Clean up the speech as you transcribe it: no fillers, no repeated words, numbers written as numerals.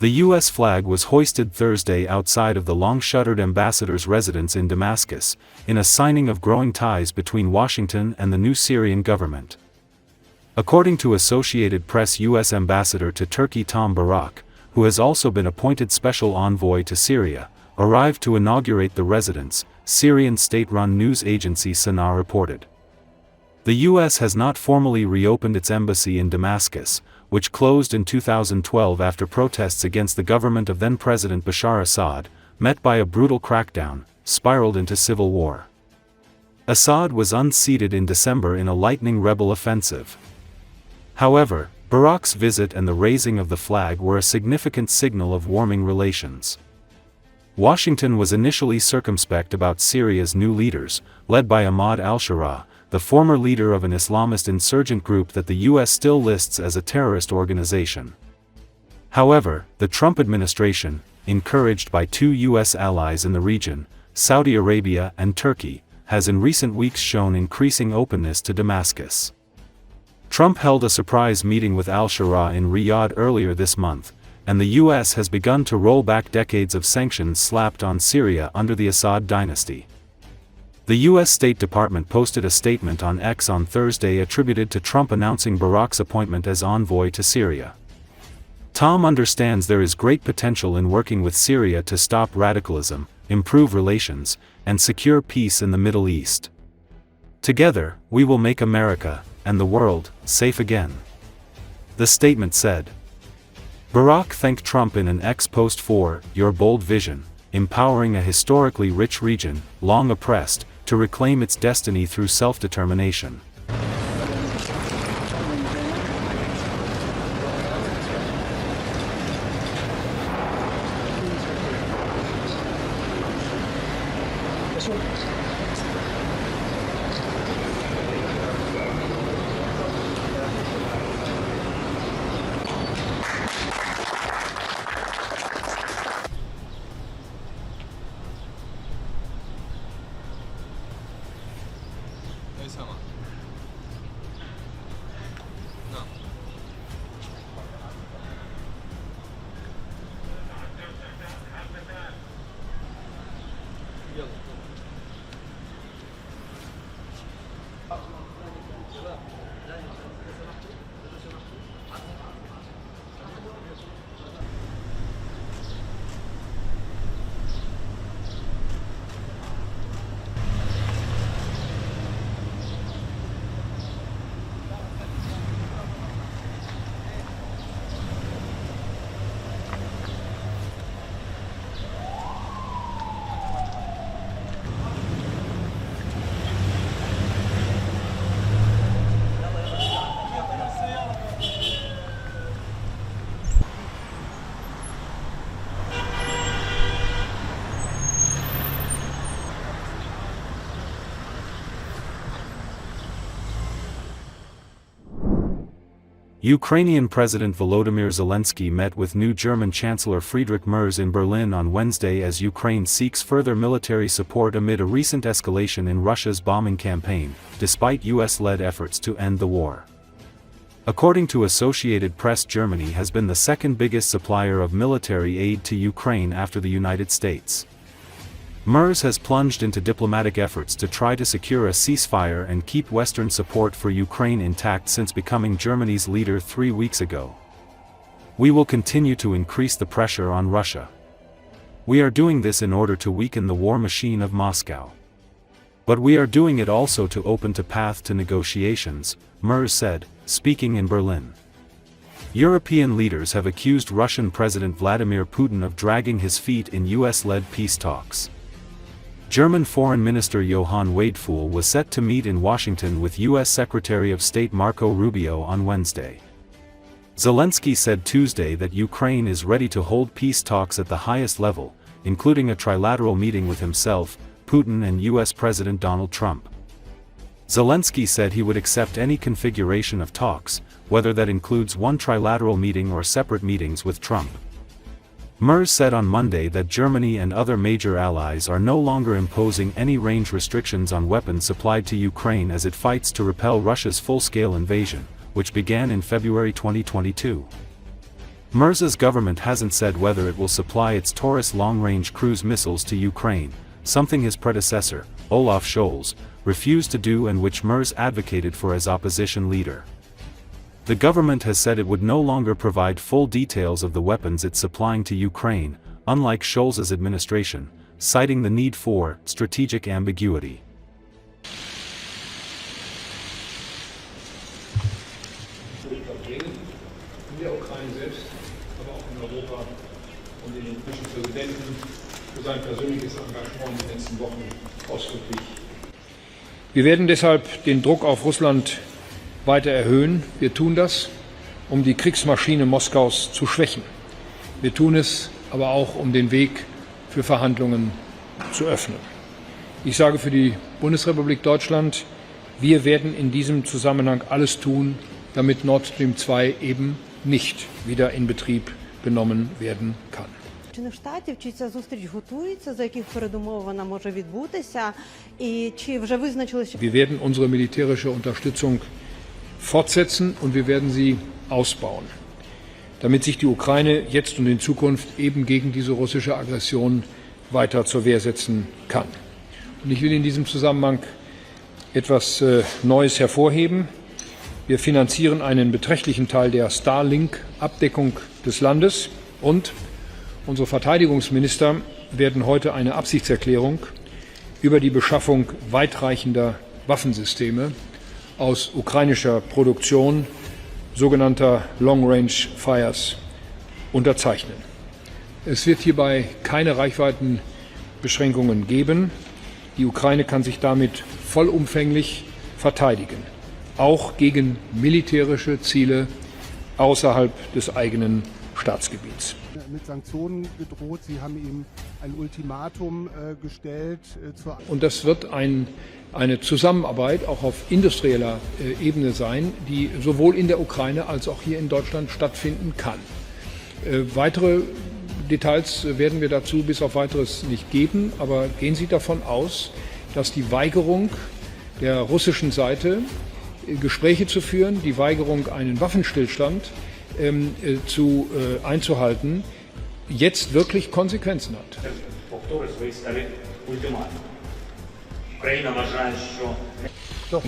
The U.S. flag was hoisted Thursday outside of the long-shuttered ambassador's residence in Damascus, in a signing of growing ties between Washington and the new Syrian government. According to Associated Press U.S. Ambassador to Turkey Tom Barrack, who has also been appointed special envoy to Syria, arrived to inaugurate the residence, Syrian state-run news agency SANA reported. The U.S. has not formally reopened its embassy in Damascus, which closed in 2012 after protests against the government of then-President Bashar Assad, met by a brutal crackdown, spiraled into civil war. Assad was unseated in December in a lightning rebel offensive. However, Barrack's visit and the raising of the flag were a significant signal of warming relations. Washington was initially circumspect about Syria's new leaders, led by Ahmad al-Sharaa, the former leader of an Islamist insurgent group that the U.S. still lists as a terrorist organization. However, the Trump administration, encouraged by two U.S. allies in the region, Saudi Arabia and Turkey, has in recent weeks shown increasing openness to Damascus. Trump held a surprise meeting with al-Sharaa in Riyadh earlier this month, and the U.S. has begun to roll back decades of sanctions slapped on Syria under the Assad dynasty. The U.S. State Department posted a statement on X on Thursday attributed to Trump announcing Barrack's appointment as envoy to Syria. Tom understands there is great potential in working with Syria to stop radicalism, improve relations, and secure peace in the Middle East. Together, we will make America, and the world, safe again. The statement said. Barrack thanked Trump in an X post for "your bold vision, empowering a historically rich region, long oppressed, to reclaim its destiny through self-determination." Ukrainian President Volodymyr Zelenski met with new German Chancellor Friedrich Merz in Berlin on Wednesday as Ukraine seeks further military support amid a recent escalation in Russia's bombing campaign, despite US-led efforts to end the war. According to Associated Press, Germany has been the second biggest supplier of military aid to Ukraine after the United States. Merz has plunged into diplomatic efforts to try to secure a ceasefire and keep Western support for Ukraine intact since becoming Germany's leader 3 weeks ago. "We will continue to increase the pressure on Russia. We are doing this in order to weaken the war machine of Moscow. But we are doing it also to open a path to negotiations," Merz said, speaking in Berlin. European leaders have accused Russian President Vladimir Putin of dragging his feet in US-led peace talks. German Foreign Minister Johann Wadefuhl was set to meet in Washington with U.S. Secretary of State Marco Rubio on Wednesday. Zelensky said Tuesday that Ukraine is ready to hold peace talks at the highest level, including a trilateral meeting with himself, Putin and U.S. President Donald Trump. Zelensky said he would accept any configuration of talks, whether that includes one trilateral meeting or separate meetings with Trump. Merz said on Monday that Germany and other major allies are no longer imposing any range restrictions on weapons supplied to Ukraine as it fights to repel Russia's full-scale invasion, which began in February 2022. Mirza's government hasn't said whether it will supply its Taurus long-range cruise missiles to Ukraine, something his predecessor, Olaf Scholz, refused to do and which Mirza advocated for as opposition leader. The government has said it would no longer provide full details of the weapons it's supplying to Ukraine, unlike Scholz's administration, citing the need for strategic ambiguity. Wir werden deshalb den Druck auf Russland weiter erhöhen. Wir tun das, um die Kriegsmaschine Moskaus zu schwächen. Wir tun es aber auch, um den Weg für Verhandlungen zu öffnen. Ich sage für die Bundesrepublik Deutschland, wir werden in diesem Zusammenhang alles tun, damit Nord Stream 2 eben nicht wieder in Betrieb genommen werden kann. Штатів, чи ця зустріч готується, за яких передумов вона може відбутися, і чи вже визначилися? Wir werden unsere militärische Unterstützung fortsetzen und wir werden sie ausbauen, damit sich die Ukraine jetzt und in Zukunft eben gegen diese russische Aggression weiter zur Wehr setzen kann. Und ich will in diesem Zusammenhang etwas Neues hervorheben. Wir finanzieren einen beträchtlichen Teil der Starlink-Abdeckung des Landes und unsere Verteidigungsminister werden heute eine Absichtserklärung über die Beschaffung weitreichender Waffensysteme aus ukrainischer Produktion, sogenannter Long-Range Fires, unterzeichnen. Es wird hierbei keine Reichweitenbeschränkungen geben. Die Ukraine kann sich damit vollumfänglich verteidigen, auch gegen militärische Ziele außerhalb des eigenen Staatsgebiets. Mit Sanktionen gedroht. Sie haben ihm ein Ultimatum gestellt. Und das wird eine Zusammenarbeit auch auf industrieller Ebene sein, die sowohl in der Ukraine als auch hier in Deutschland stattfinden kann. Weitere Details werden wir dazu bis auf Weiteres nicht geben, aber gehen Sie davon aus, dass die Weigerung der russischen Seite, Gespräche zu führen, die Weigerung, einen Waffenstillstand einzuhalten, jetzt wirklich Konsequenzen hat. Україна вважає, що